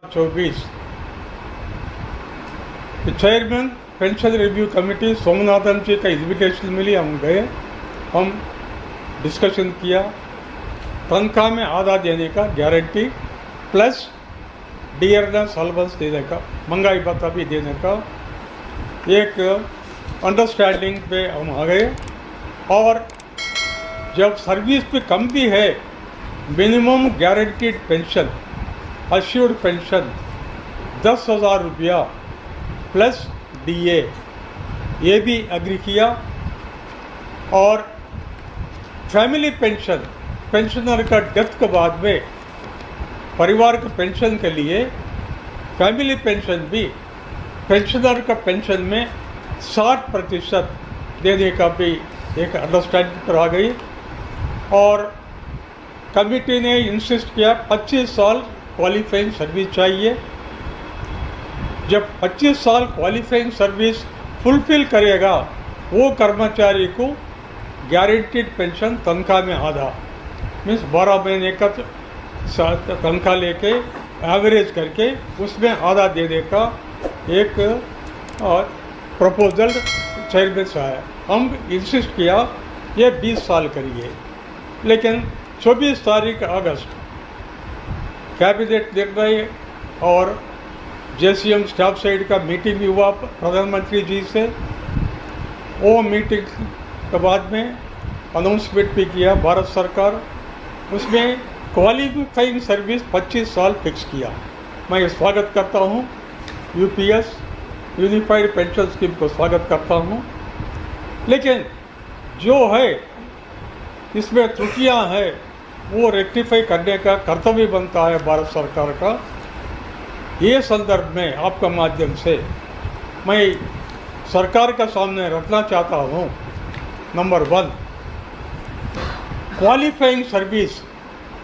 24 chairman pension review committee Somanathan ji का invitation मिली, हम गए, हम डिस्कशन किया। तनख्वाह में आधा देने का गारंटी प्लस डियरनेस अलाउंस देने का, महंगाई भत्ता भी देने का एक अंडरस्टैंडिंग पे हम आ गए। और जब सर्विस पे कम भी है, minimum guaranteed pension, assured pension 10,000 रुपया प्लस डीए, ये भी एग्री किया। और फैमिली पेंशन, पेंशनर का डेथ के बाद में परिवार के पेंशन के लिए फैमिली पेंशन भी पेंशनर का पेंशन में 60% देने का भी एक अंडरस्टैंडिंग पर आ गई। और कमिटी ने इंसिस्ट किया 25 साल क्वालिफाइंग सर्विस चाहिए। जब 25 साल क्वालिफाइंग सर्विस फुलफिल करेगा वो कर्मचारी को गारंटीड पेंशन तनख्वाह में आधा, मीन्स 12 महीने का तनख्वाह लेके एवरेज करके उसमें आधा देने का एक प्रपोजल चेयरमैन से आया। हम इंसिस्ट किया ये 20 साल करिए, लेकिन 24 तारीख अगस्त कैबिनेट निर्णय और जेसीएम स्टाफ साइड का मीटिंग भी हुआ प्रधानमंत्री जी से। वो मीटिंग के बाद में अनाउंसमेंट भी किया भारत सरकार, उसमें क्वालिफाइंग सर्विस 25 साल फिक्स किया। मैं स्वागत करता हूँ, यूपीएस यूनिफाइड पेंशन स्कीम को स्वागत करता हूँ। लेकिन जो है इसमें त्रुटियाँ हैं वो रेक्टिफाई करने का कर्तव्य बनता है भारत सरकार का। ये संदर्भ में आपका माध्यम से मैं सरकार का सामने रखना चाहता हूँ। नंबर 1, क्वालिफाइंग सर्विस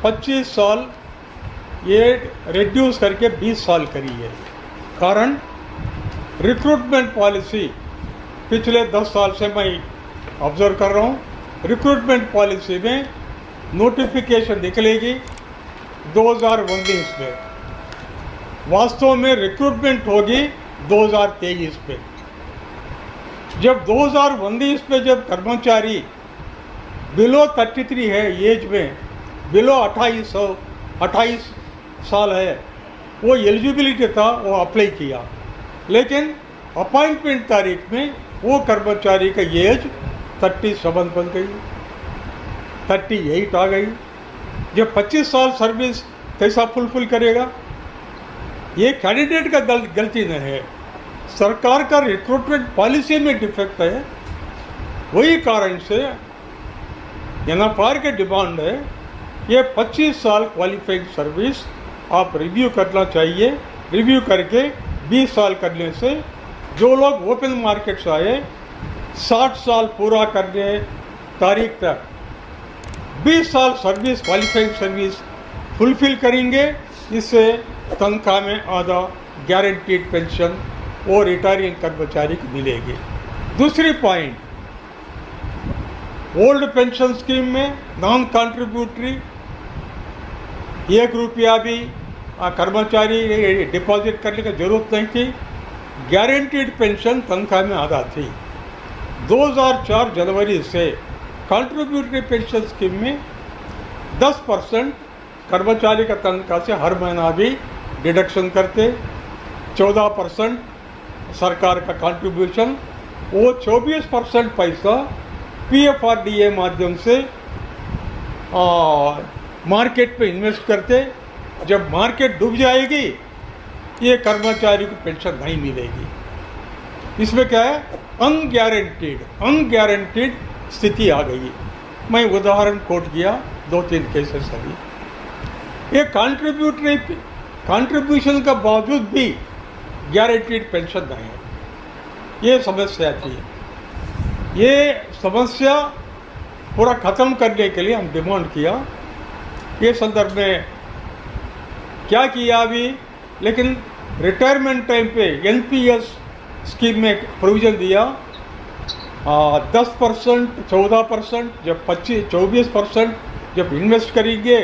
25 साल ये रिड्यूस करके 20 साल करी है। कारण रिक्रूटमेंट पॉलिसी पिछले 10 साल से मैं ऑब्जर्व कर रहा हूँ। रिक्रूटमेंट पॉलिसी में नोटिफिकेशन निकलेगी 2019 में, वास्तव में रिक्रूटमेंट होगी 2023 में। जब 2019 में जब कर्मचारी बिलो 33 है एज में, बिलो 28 साल है, वो एलिजिबिलिटी था, वो अप्लाई किया। लेकिन अपॉइंटमेंट तारीख में वो कर्मचारी का एज 37 बन गई, 38 आ गई। जब 25 साल सर्विस कैसा फुलफिल करेगा? ये कैंडिडेट का गलती नहीं है, सरकार का रिक्रूटमेंट पॉलिसी में डिफेक्ट है। वही कारण से एनएफआर की डिमांड है ये 25 साल क्वालिफाइंग सर्विस आप रिव्यू करना चाहिए। रिव्यू करके 20 साल करने से जो लोग ओपन मार्केट से आए 60 साल पूरा करने तारीख तक 20 साल सर्विस क्वालिफाइंग सर्विस फुलफिल करेंगे। इससे तनख्वाह में आधा गारंटीड पेंशन वो रिटायरिंग कर्मचारी को मिलेगी। दूसरी पॉइंट, ओल्ड पेंशन स्कीम में नॉन कंट्रीब्यूटरी 1 रुपया भी कर्मचारी डिपॉजिट करने की जरूरत नहीं थी। गारंटीड पेंशन तनख्वाह में आधा थी। 2004 जनवरी से कंट्रीब्यूटरी पेंशन स्कीम में 10% कर्मचारी का तनख्वाह से हर महीना भी डिडक्शन करते, 14% सरकार का कंट्रीब्यूशन, वो 24% पैसा पीएफआरडीए माध्यम से मार्केट पे इन्वेस्ट करते। जब मार्केट डूब जाएगी ये कर्मचारी को पेंशन नहीं मिलेगी। इसमें क्या है? अनगारंटीड स्थिति आ गई। मैं उदाहरण कोट किया 2-3 केसेस अभी। ये कंट्रीब्यूशन का बावजूद भी गारंटीड पेंशन नहीं है, ये समस्या थी। ये समस्या पूरा ख़त्म करने के लिए हम डिमांड किया। ये संदर्भ में क्या किया अभी, लेकिन रिटायरमेंट टाइम पे एनपीएस स्कीम में प्रोविज़न दिया 10%, 14%, जब 24% जब इन्वेस्ट करेंगे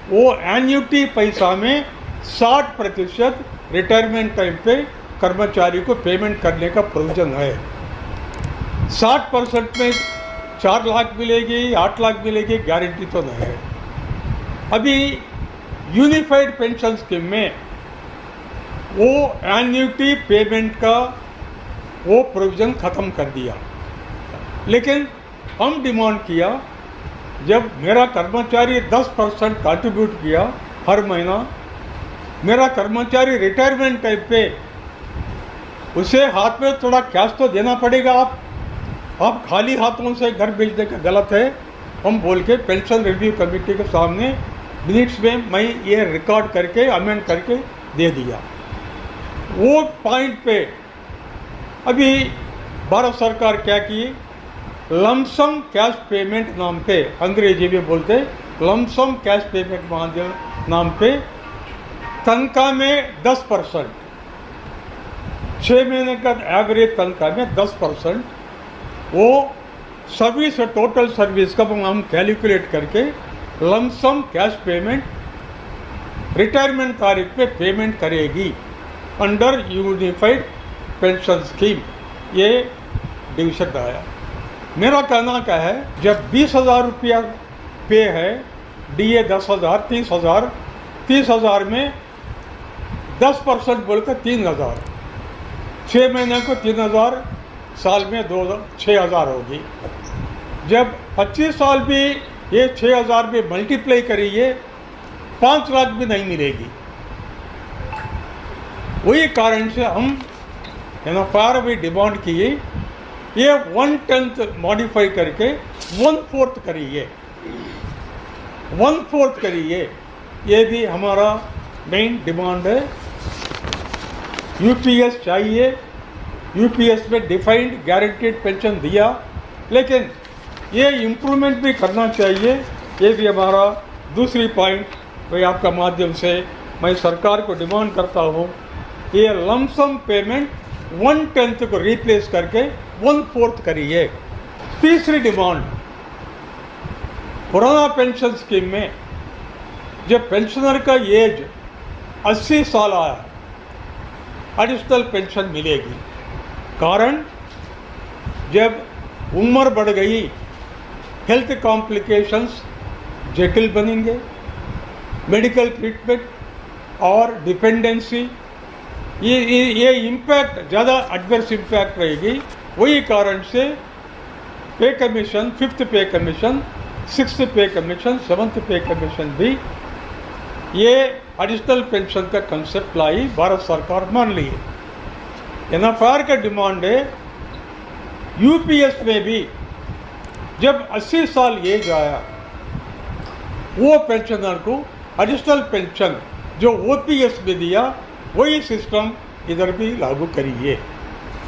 वो एन्युटी पैसा में 60% रिटायरमेंट टाइम पे कर्मचारी को पेमेंट करने का प्रोविजन है। 60% में 4 लाख मिलेगी, 8 लाख मिलेगी, गारंटी तो नहीं है। अभी यूनिफाइड पेंशन स्कीम में वो एन्युटी पेमेंट का वो प्रोविज़न ख़त्म कर दिया। लेकिन हम डिमांड किया, जब मेरा कर्मचारी 10% कंट्रीब्यूट किया हर महीना, मेरा कर्मचारी रिटायरमेंट टाइम पे उसे हाथ में थोड़ा कैश तो देना पड़ेगा। आप खाली हाथों से घर भेजने का गलत है, हम बोल के पेंशन रिव्यू कमेटी के सामने मिनट्स में मैं ये रिकॉर्ड करके अमेंड करके दे दिया। वो पॉइंट पे अभी भारत सरकार क्या की, लमसम कैश पेमेंट नाम पे, अंग्रेजी में बोलते लमसम कैश पेमेंट नाम पे तनख्वाह में 10%, 6 महीने का एवरेज तनख्वाह में 10% वो सर्विस, टोटल सर्विस का हम कैलकुलेट करके लमसम कैश पेमेंट रिटायरमेंट तारीख पे पेमेंट करेगी अंडर यूनिफाइड पेंशन स्कीम। ये डिविजन आया। मेरा कहना क्या है, जब 20,000 रुपया पे है, DA 10,000, 30,000, 30,000 में 10% बोलकर 3,000, 6 महीने को 3,000, साल में 6,000 होगी। जब 25 साल भी ये 6,000 में मल्टीप्लाई करिए, 5 लाख भी नहीं मिलेगी। वही कारण से हम NFR भी डिमांड किए, ये 1/10 मॉडिफाई करके 1/4 करिए, 1/4 करिए। ये भी हमारा मेन डिमांड है। UPS चाहिए, UPS में डिफाइंड गारंटीड पेंशन दिया, लेकिन ये इम्प्रूवमेंट भी करना चाहिए। ये भी हमारा दूसरी पॉइंट भाई आपका माध्यम से मैं सरकार को डिमांड करता हूँ, ये लमसम पेमेंट 1/10 को रिप्लेस करके 1/4 करिए। तीसरी डिमांड, पुराना पेंशन स्कीम में जब पेंशनर का एज 80 साल आया, एडिशनल पेंशन मिलेगी। कारण जब उम्र बढ़ गई, हेल्थ कॉम्प्लिकेशंस जटिल बनेंगे, मेडिकल ट्रीटमेंट और डिपेंडेंसी, ये इम्पैक्ट ज़्यादा एडवर्स इम्पैक्ट रहेगी। वही कारण से पे कमीशन, 5th पे कमीशन, 6th पे कमीशन, 7th पे कमीशन भी ये एडिशनल पेंशन का कंसेप्ट लाई, भारत सरकार मान ली है। NFR का डिमांड है, UPS में भी जब 80 साल एज आया, वो पेंशनर को एडिशनल पेंशन जो OPS में दिया, वही सिस्टम इधर भी लागू करिए।